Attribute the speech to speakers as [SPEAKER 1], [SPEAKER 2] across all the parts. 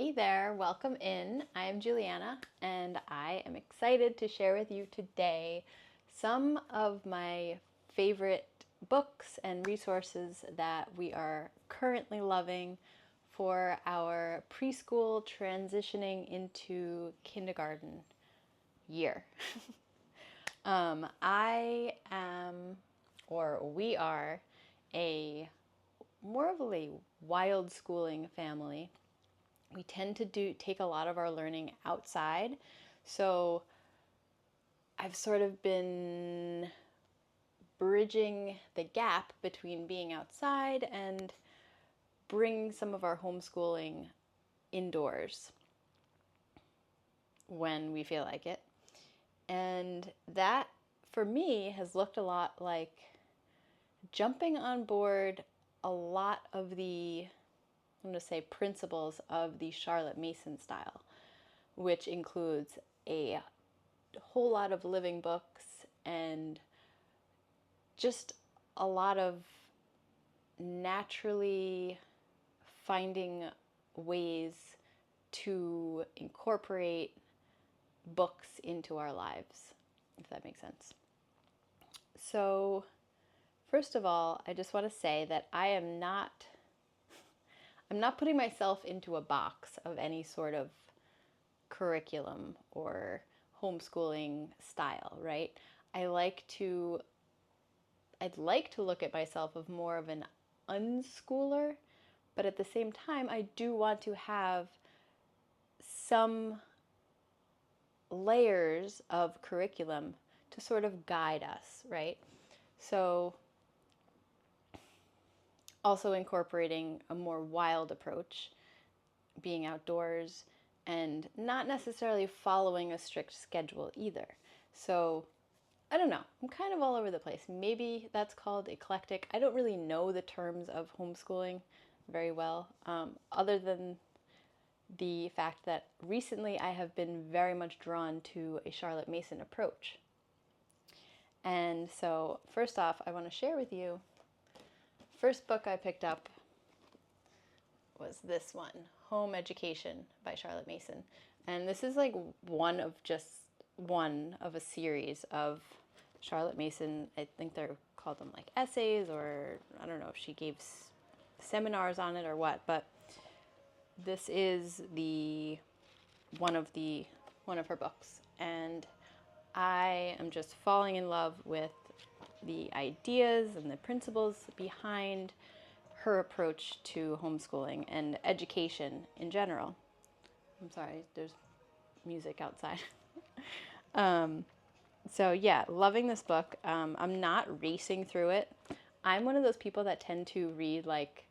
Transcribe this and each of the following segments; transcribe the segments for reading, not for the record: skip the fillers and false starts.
[SPEAKER 1] Hey there, welcome in. I'm Juliana, and I am excited to share with you today some of my favorite books and resources that we are currently loving for our preschool transitioning into kindergarten year. I am, or we are, a more of a wild schooling family. We tend to take a lot of our learning outside. So I've sort of been bridging the gap between being outside and bringing some of our homeschooling indoors when we feel like it. And that, for me, has looked a lot like jumping on board a lot of I'm going to say principles of the Charlotte Mason style, which includes a whole lot of living books and just a lot of naturally finding ways to incorporate books into our lives, if that makes sense. So, first of all, I just want to say that I'm not putting myself into a box of any sort of curriculum or homeschooling style, right? I'd like to look at myself of more of an unschooler, but at the same time, I do want to have some layers of curriculum to sort of guide us, right? So also incorporating a more wild approach, being outdoors, and not necessarily following a strict schedule either. So I don't know. I'm kind of all over the place. Maybe that's called eclectic. I don't really know the terms of homeschooling very well, other than the fact that recently I have been very much drawn to a Charlotte Mason approach. And so, first off, I want to share with you, first book I picked up was this one, Home Education by Charlotte Mason. And this is like one of a series of Charlotte Mason. I think they're called them like essays, or I don't know if she gave seminars on it or what, but this is one of her books, and I am just falling in love with the ideas and the principles behind her approach to homeschooling and education in general. I'm sorry, there's music outside. So yeah, loving this book. I'm not racing through it. I'm one of those people that tend to read like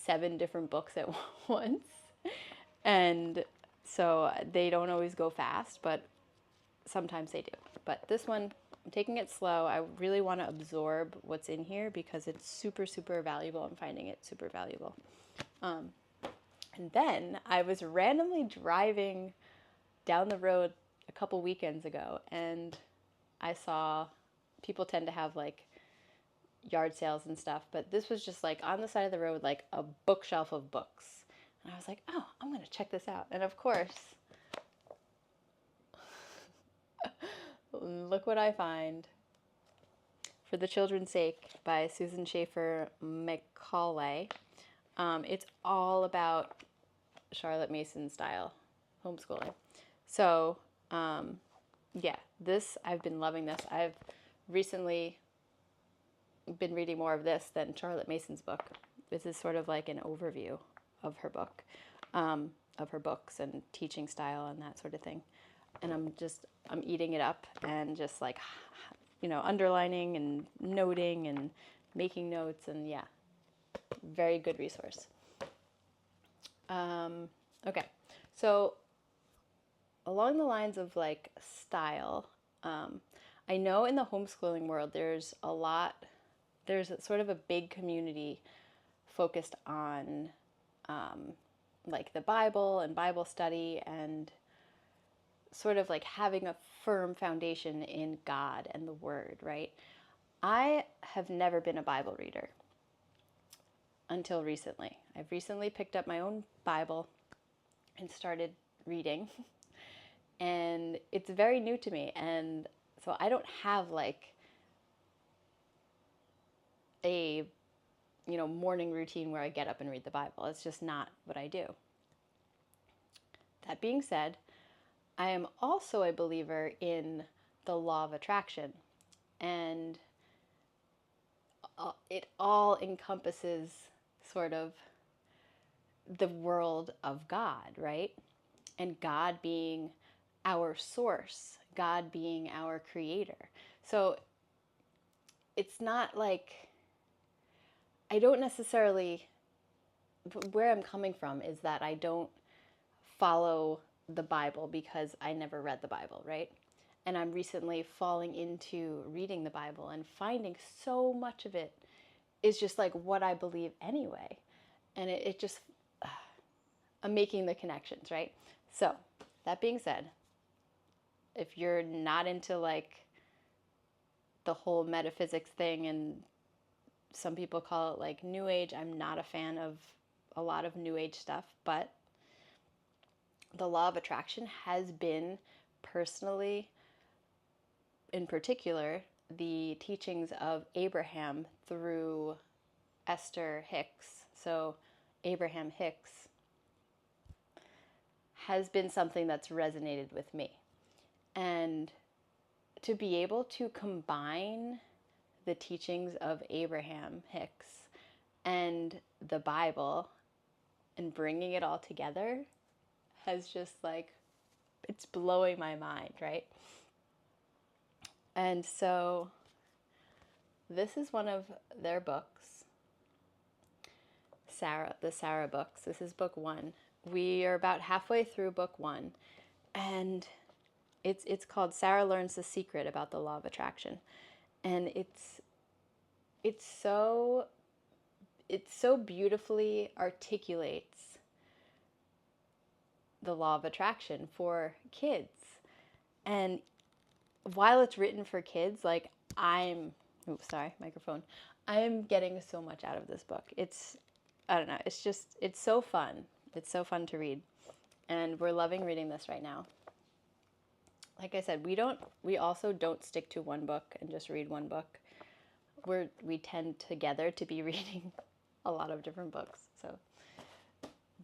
[SPEAKER 1] 7 different books at once. And so they don't always go fast, but sometimes they do. But this one, I'm taking it slow. I really want to absorb what's in here because it's super, super valuable. I'm finding it super valuable. And then I was randomly driving down the road a couple weekends ago, and I saw people tend to have like yard sales and stuff, but this was just like on the side of the road, like a bookshelf of books. And I was like, oh, I'm going to check this out. And of course, look what I find. For the Children's Sake by Susan Schaefer McCauley. It's all about Charlotte Mason style homeschooling. So, yeah, I've been loving this. I've recently been reading more of this than Charlotte Mason's book. This is sort of like an overview of her book, of her books and teaching style and that sort of thing. And I'm eating it up and just like, underlining and noting and making notes, and yeah, very good resource. Okay, so along the lines of like style, I know in the homeschooling world there's sort of a big community focused on like the Bible and Bible study and sort of like having a firm foundation in God and the Word, right? I have never been a Bible reader until recently. I've recently picked up my own Bible and started reading. And it's very new to me. And so I don't have like a, morning routine where I get up and read the Bible. It's just not what I do. That being said, I am also a believer in the law of attraction. And it all encompasses sort of the world of God, right? And God being our source, God being our creator. So it's not like, I don't necessarily, where I'm coming from is that I don't follow the Bible because I never read the Bible, right? And I'm recently falling into reading the Bible and finding so much of it is just like what I believe anyway. And it just, I'm making the connections, right? So that being said, if you're not into like the whole metaphysics thing, and some people call it like New Age, I'm not a fan of a lot of New Age stuff, but the law of attraction has been personally, in particular, the teachings of Abraham through Esther Hicks. So Abraham Hicks has been something that's resonated with me. And to be able to combine the teachings of Abraham Hicks and the Bible and bringing it all together has just like, it's blowing my mind, right? And so this is one of their books, the Sarah books. This is book 1. We are about halfway through book 1, and it's called Sarah Learns the Secret About the Law of Attraction. And it so beautifully articulates the law of attraction for kids. And while it's written for kids, like I'm getting so much out of this book. I don't know, it's so fun. It's so fun to read. And we're loving reading this right now. Like I said, we also don't stick to one book and just read one book. We tend together to be reading a lot of different books. So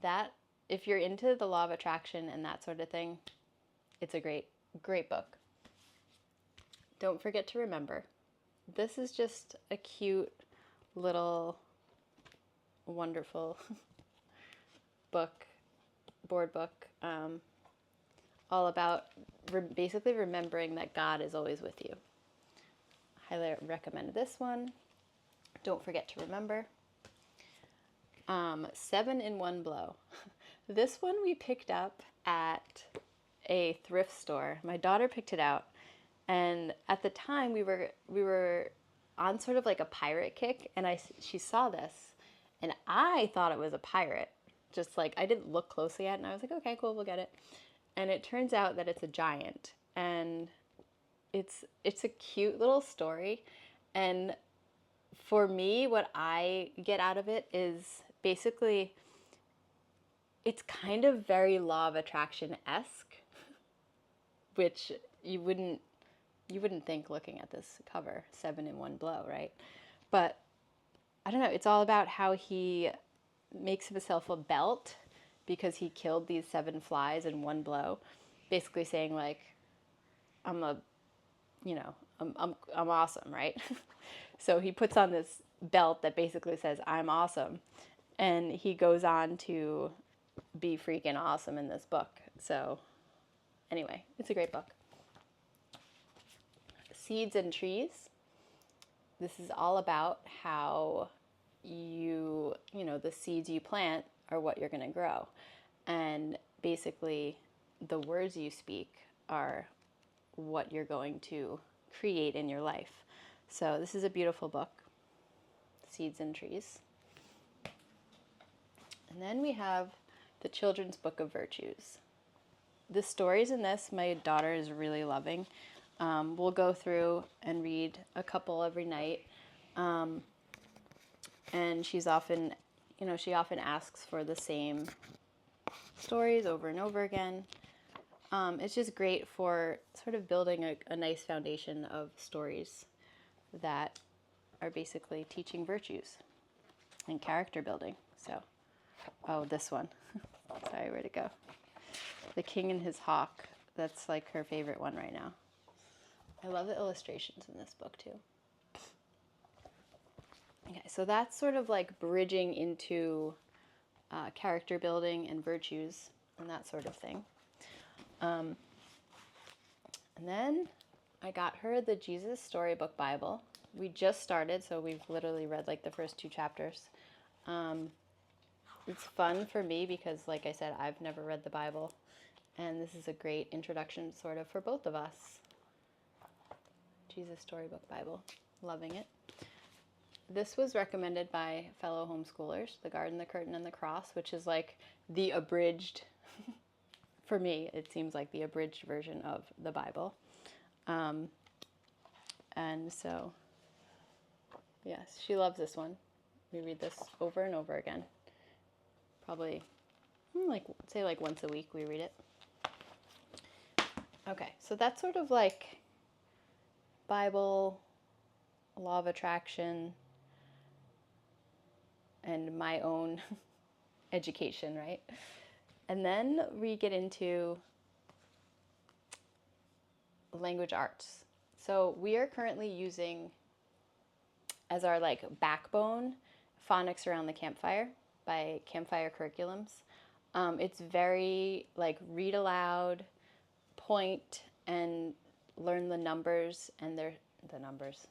[SPEAKER 1] that, if you're into the law of attraction and that sort of thing, it's a great, great book. Don't forget to remember, this is just a cute little wonderful board book, all about basically remembering that God is always with you. Highly recommend this one. Don't forget to remember. 7 in One Blow. This one we picked up at a thrift store. My daughter picked it out, and at the time we were on sort of like a pirate kick, and she saw this, and I thought it was a pirate. Just like, I didn't look closely at it, and I was like, okay, cool, we'll get it. And it turns out that it's a giant, and it's a cute little story. And for me, what I get out of it is basically, it's kind of very law of attraction-esque, which you wouldn't think looking at this cover, 7 in One Blow, right? But I don't know, it's all about how he makes himself a belt because he killed these 7 flies in one blow, basically saying like, I'm awesome, right? So he puts on this belt that basically says, I'm awesome. And he goes on to be freaking awesome in this book. So anyway, it's a great book. Seeds and Trees. This is all about how the seeds you plant are what you're going to grow. And basically, the words you speak are what you're going to create in your life. So this is a beautiful book, Seeds and Trees. And then we have the Children's Book of Virtues. The stories in this, my daughter is really loving. We'll go through and read a couple every night. And she often asks for the same stories over and over again. It's just great for sort of building a nice foundation of stories that are basically teaching virtues and character building. So, oh, this one. Sorry, where'd it go? The King and His Hawk. That's like her favorite one right now. I love the illustrations in this book too. Okay, so that's sort of like bridging into character building and virtues and that sort of thing. And then I got her the Jesus Storybook Bible. We just started, so we've literally read like the first 2 chapters. It's fun for me because, like I said, I've never read the Bible, and this is a great introduction sort of for both of us. Jesus Storybook Bible. Loving it. This was recommended by fellow homeschoolers, The Garden, the Curtain, and the Cross, which is like the abridged, for me, it seems like the abridged version of the Bible. And so, yes, she loves this one. We read this over and over again. Probably, like once a week we read it. Okay, so that's sort of like Bible, law of attraction, and my own education, right? And then we get into language arts. So we are currently using as our like backbone Phonics Around the Campfire by Campfire Curriculums. It's very like read aloud, point, and learn the numbers and the numbers,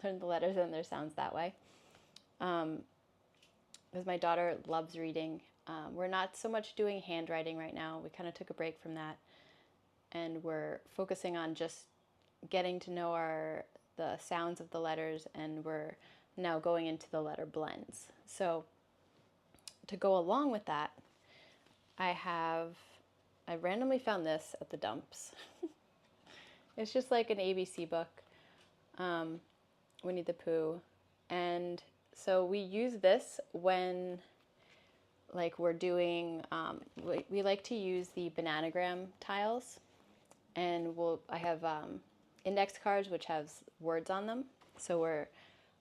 [SPEAKER 1] learn the letters and their sounds that way. Because my daughter loves reading. We're not so much doing handwriting right now. We kind of took a break from that, and we're focusing on just getting to know the sounds of the letters, and we're now going into the letter blends. So to go along with that, I randomly found this at the dumps. It's just like an ABC book, Winnie the Pooh, and so we use this when like we're doing, we like to use the bananagram tiles, and I have index cards which has words on them. So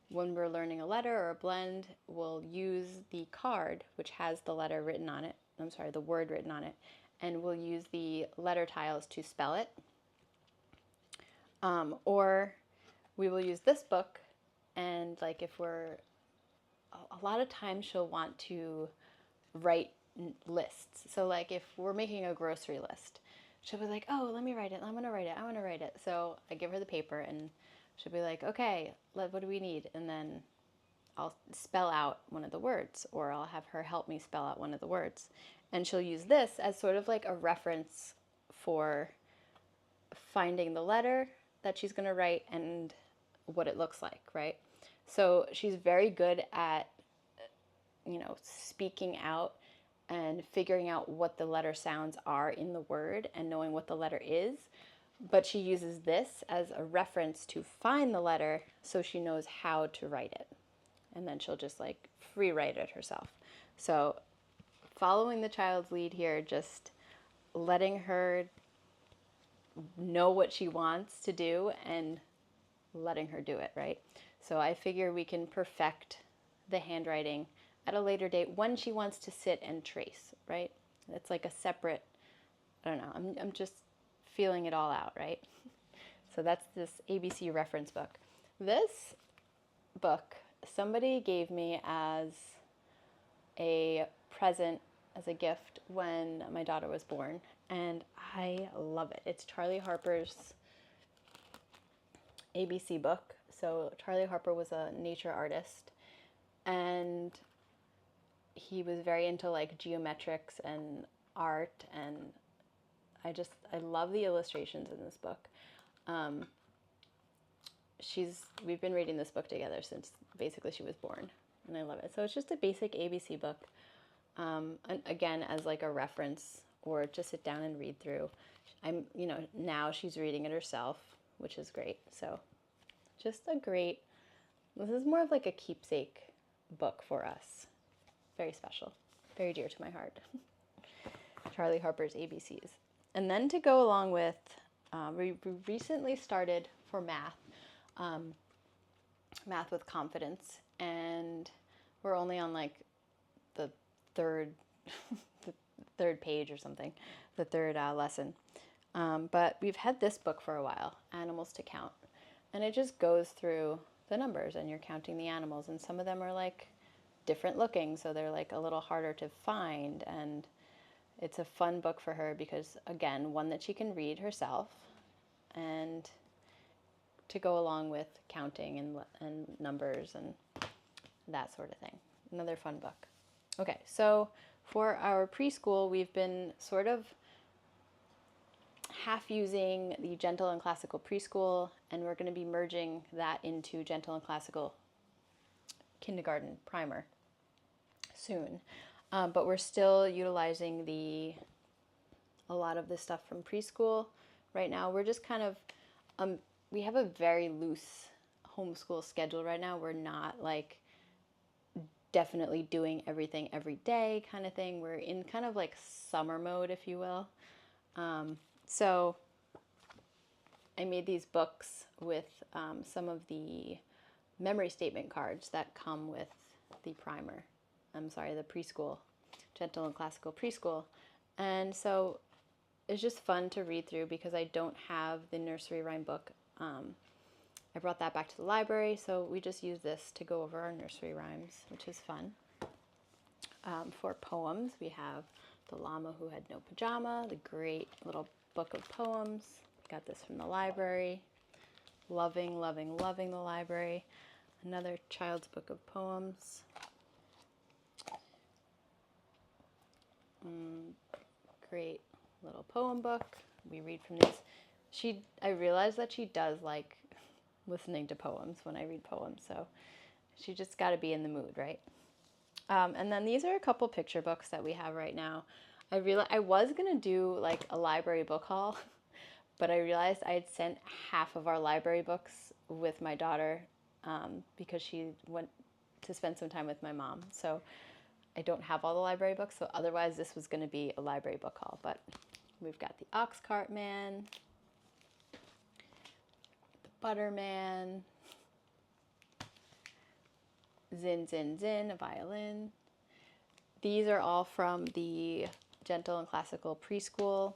[SPEAKER 1] when we're learning a letter or a blend, we'll use the card which has the letter written on it. I'm sorry, the word written on it, and we'll use the letter tiles to spell it. Or we will use this book, and like if a lot of times she'll want to write lists. So like if we're making a grocery list, she'll be like, oh, let me write it. I want to write it. So I give her the paper, and she'll be like, okay, what do we need? And then I'll spell out one of the words, or I'll have her help me spell out one of the words. And she'll use this as sort of like a reference for finding the letter that she's going to write and what it looks like, right? So she's very good at, speaking out and figuring out what the letter sounds are in the word and knowing what the letter is. But she uses this as a reference to find the letter so she knows how to write it. And then she'll just like free write it herself. So following the child's lead here, just letting her know what she wants to do and letting her do it, right? So I figure we can perfect the handwriting at a later date when she wants to sit and trace, right? It's like a separate, I don't know, I'm just feeling it all out, right? So that's this ABC reference book. This book somebody gave me as a present, as a gift when my daughter was born, and I love it. It's Charlie Harper's ABC book. So Charlie Harper was a nature artist, and he was very into like geometrics and art, and I love the illustrations in this book. We've been reading this book together since basically she was born, and I love it. So it's just a basic ABC book, and again, as like a reference or to sit down and read through. Now she's reading it herself, which is great. So just this is more of like a keepsake book for us. Very special, very dear to my heart. Charlie Harper's ABCs. And then to go along with, we recently started for math, Math with Confidence, and we're only on like the third, the third page or something, the third lesson. But we've had this book for a while, Animals to Count, and it just goes through the numbers and you're counting the animals, and some of them are like different looking, so they're like a little harder to find, and it's a fun book for her because, again, one that she can read herself and to go along with counting and numbers and that sort of thing. Another fun book. Okay, so for our preschool, we've been sort of half using the Gentle and Classical Preschool, and we're going to be merging that into Gentle and Classical Kindergarten Primer soon. But we're still utilizing a lot of the stuff from preschool right now. We're just kind of, we have a very loose homeschool schedule right now. We're not like definitely doing everything every day kind of thing. We're in kind of like summer mode, if you will. So I made these books with some of the memory statement cards that come with the primer. The preschool, Gentle and Classical Preschool. And so it's just fun to read through because I don't have the nursery rhyme book. I brought that back to the library, so we just use this to go over our nursery rhymes, which is fun. For poems, we have The Llama Who Had No Pajama, the great little book of poems. Got this from the library. Loving, loving, loving the library. Another child's book of poems. Great little poem book. We read from these. I realized that she does like listening to poems when I read poems, so she just got to be in the mood, right? And then these are a couple picture books that we have right now. I was gonna do like a library book haul, but I realized I had sent half of our library books with my daughter because she went to spend some time with my mom. So I don't have all the library books, so otherwise this was going to be a library book haul. But we've got the Ox Cart Man, the Butter Man, Zin Zin Zin, a violin. These are all from the Gentle and Classical Preschool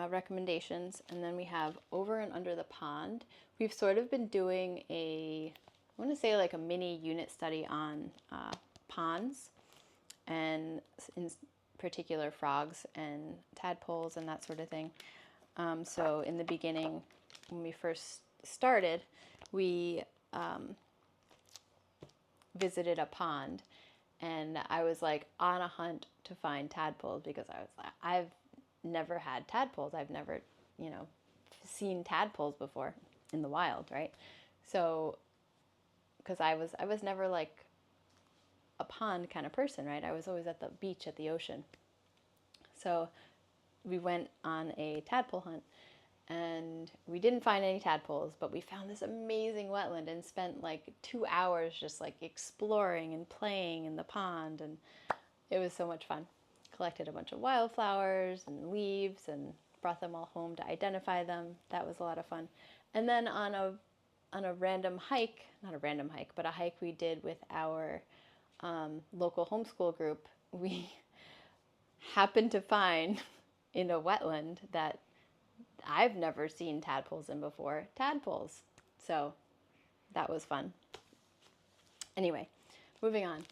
[SPEAKER 1] recommendations. And then we have Over and Under the Pond. We've sort of been doing I want to say like a mini unit study on ponds, and in particular frogs and tadpoles and that sort of thing. So in the beginning, when we first started, we visited a pond, and I was like on a hunt to find tadpoles because I was like, I've never had tadpoles. I've never, seen tadpoles before in the wild, right? So, because I was never like a pond kind of person, right? I was always at the beach, at the ocean. So we went on a tadpole hunt, and we didn't find any tadpoles, but we found this amazing wetland and spent like 2 hours just like exploring and playing in the pond, and it was so much fun. Collected a bunch of wildflowers and leaves and brought them all home to identify them. That was a lot of fun. And then on a random hike, not a random hike, but a hike we did with our local homeschool group, we happened to find in a wetland that I've never seen tadpoles in before, tadpoles. So that was fun. Anyway, moving on.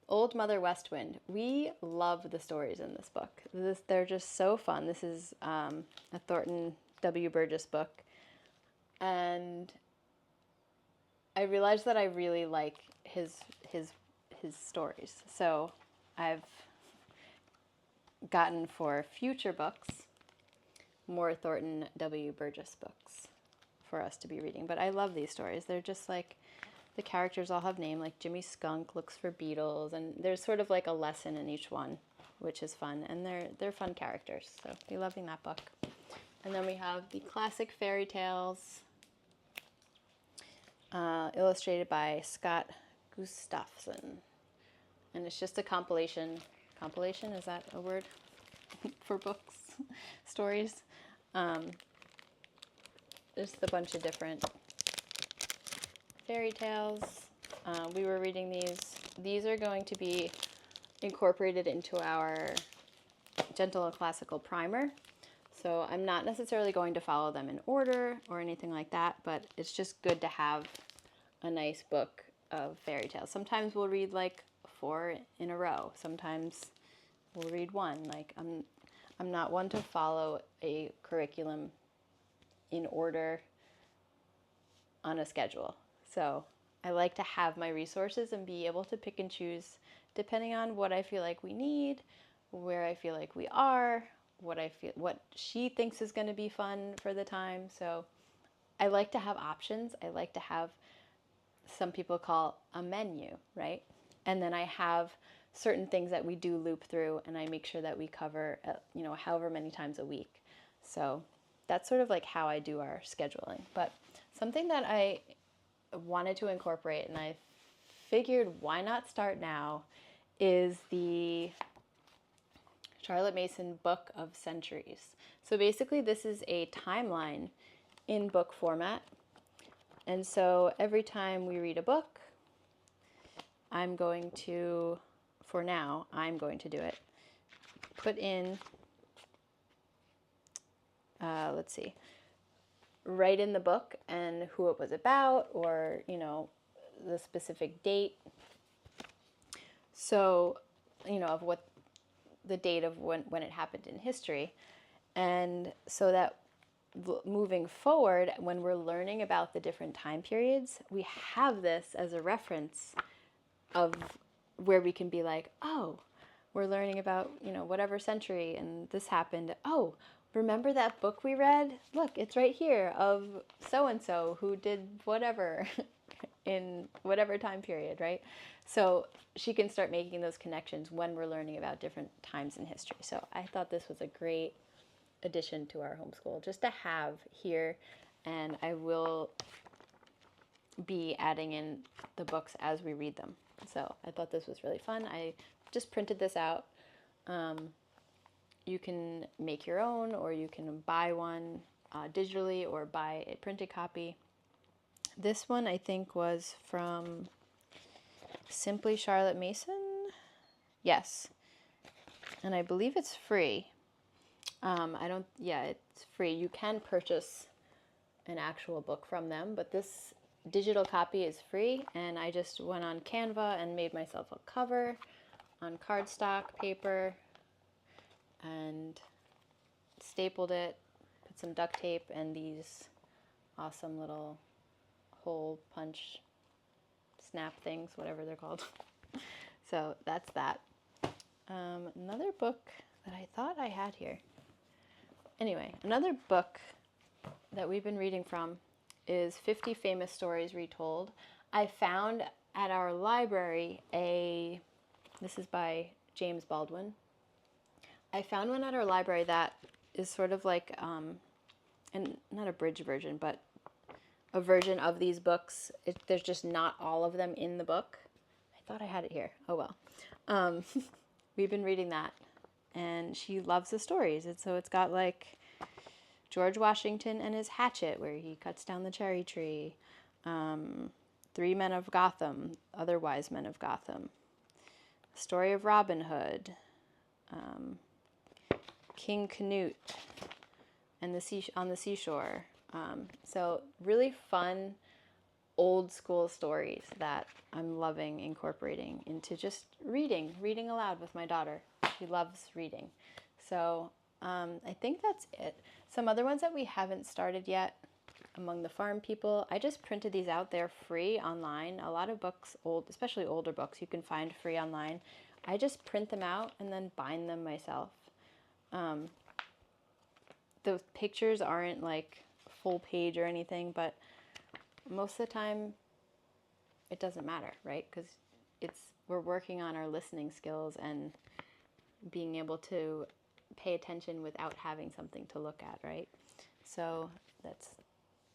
[SPEAKER 1] Old Mother West Wind. We love the stories in this book. They're just so fun. This is a Thornton W. Burgess book. And I realized that I really like his stories. So I've gotten for future books more Thornton W. Burgess books for us to be reading. But I love these stories. They're just like, the characters all have names, like Jimmy Skunk looks for beetles, and there's sort of like a lesson in each one, which is fun. And they're fun characters, so we're loving that book. And then we have the classic fairy tales, illustrated by Scott Gustafson. And it's just a compilation compilation, is that a word for books, stories? Just a bunch of different fairy tales. We were reading these. These are going to be incorporated into our Gentle and Classical primer. So I'm not necessarily going to follow them in order or anything like that, but it's just good to have a nice book of fairy tales. Sometimes we'll read like 4 in a row. Sometimes we'll read 1. Like I'm not one to follow a curriculum in order on a schedule. So I like to have my resources and be able to pick and choose depending on what I feel like we need, where I feel like we are, what she thinks is going to be fun for the time. So I like to have options. I like to have, some people call a menu, right? And then I have certain things that we do loop through, and I make sure that we cover, however many times a week. So that's sort of like how I do our scheduling. But something that I wanted to incorporate, and I figured why not start now, is the Charlotte Mason Book of Centuries. So basically this is a timeline in book format. And so every time we read a book, I'm going to do it. Put in, write in the book and who it was about, or, the specific date. So, of what the date of when it happened in history. And so that moving forward, when we're learning about the different time periods, we have this as a reference of where we can be like, oh, we're learning about, whatever century and this happened. Oh, remember that book we read? Look, it's right here of so-and-so who did whatever in whatever time period, right? So she can start making those connections when we're learning about different times in history. So I thought this was a great addition to our homeschool just to have here, and I will be adding in the books as we read them. So I thought this was really fun. I just printed this out. You can make your own, or you can buy one digitally or buy a printed copy. This one I think was from Simply Charlotte Mason. Yes. And I believe it's free. It's free. You can purchase an actual book from them, but this digital copy is free, and I just went on Canva and made myself a cover on cardstock paper and stapled it, put some duct tape and these awesome little hole punch snap things, whatever they're called. So that's that. Another book that I thought I had here. Anyway, another book that we've been reading from is 50 Famous Stories Retold. I found at our library this is by James Baldwin. I found one at our library that is sort of like, and not a bridge version, but a version of these books. There's just not all of them in the book. I thought I had it here. Oh well. We've been reading that, and she loves the stories. And so it's got like George Washington and his hatchet, where he cuts down the cherry tree. 3 Men of Gotham, Other Wise Men of Gotham. Story of Robin Hood. King Canute and on the seashore. So really fun old school stories that I'm loving incorporating into just reading aloud with my daughter. She loves reading. So I think that's it. Some other ones that we haven't started yet, Among the Farm People. I just printed these out. They're free online. A lot of books, especially older books, you can find free online. I just print them out and then bind them myself. The pictures aren't like full page or anything, but most of the time it doesn't matter, right? Because we're working on our listening skills and being able to pay attention without having something to look at, right? So that's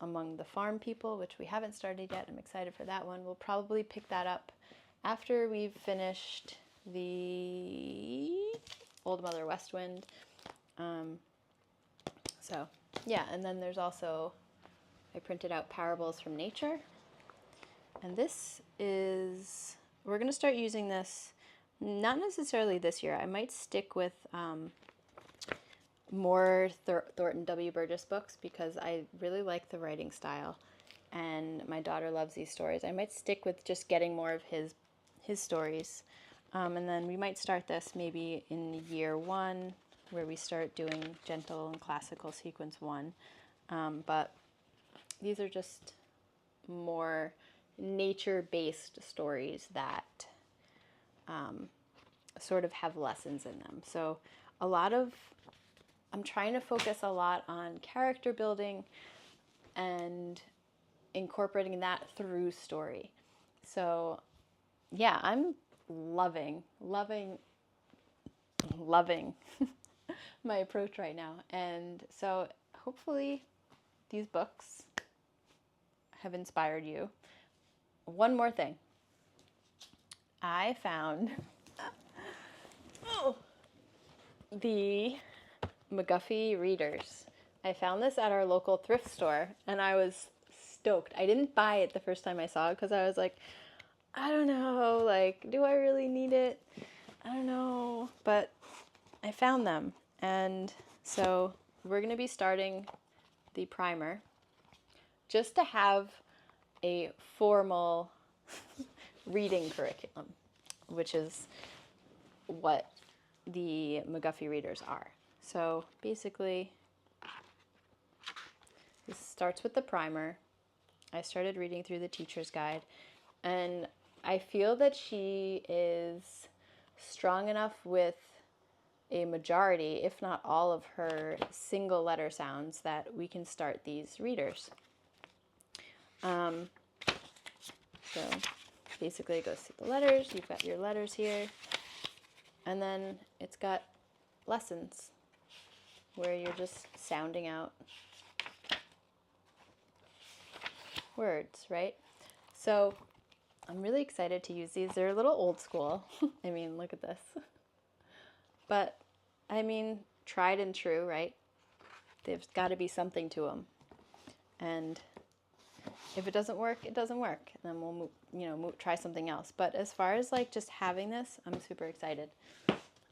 [SPEAKER 1] Among the Farm People, which we haven't started yet. I'm excited for that one. We'll probably pick that up after we've finished the Old Mother West Wind. So yeah, and then there's also, I printed out Parables from Nature. And this is, we're going to start using this, not necessarily this year. I might stick with more Thornton W. Burgess books because I really like the writing style. And my daughter loves these stories. I might stick with just getting more of his stories. And then we might start this maybe in year 1, where we start doing gentle and classical sequence 1. But these are just more nature-based stories that sort of have lessons in them. So I'm trying to focus a lot on character building and incorporating that through story. So yeah, I'm loving my approach right now. And so hopefully these books have inspired you. One more thing. I found the McGuffey readers. I found this at our local thrift store and I was stoked. I didn't buy it the first time I saw it because I was like, I don't know, like, do I really need it? I don't know. But I found them. And so we're going to be starting the primer just to have a formal reading curriculum, which is what the McGuffey readers are. So basically, this starts with the primer. I started reading through the teacher's guide, and I feel that she is strong enough with a majority, if not all of her single letter sounds, that we can start these readers. So basically it goes through the letters. You've got your letters here. And then it's got lessons where you're just sounding out words, right? So I'm really excited to use these. They're a little old school. I mean, look at this. But, I mean, tried and true, right? There's got to be something to them. And if it doesn't work, it doesn't work. Then we'll try something else. But as far as like just having this, I'm super excited.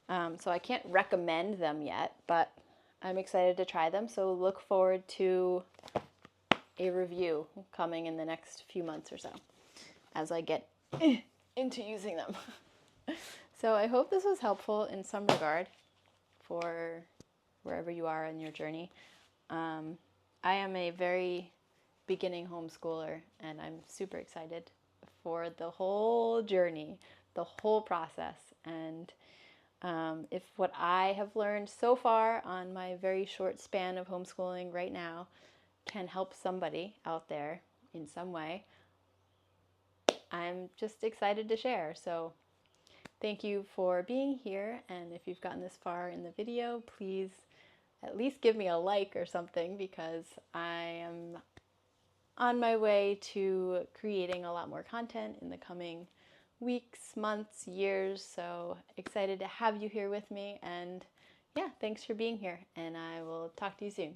[SPEAKER 1] So I can't recommend them yet, but I'm excited to try them. So look forward to a review coming in the next few months or so as I get into using them. So I hope this was helpful in some regard for wherever you are in your journey. I am a very beginning homeschooler, and I'm super excited for the whole journey, the whole process. And if what I have learned so far on my very short span of homeschooling right now can help somebody out there in some way, I'm just excited to share. So thank you for being here, and if you've gotten this far in the video, please at least give me a like or something, because I am on my way to creating a lot more content in the coming weeks, months, years. So excited to have you here with me, and yeah, thanks for being here, and I will talk to you soon.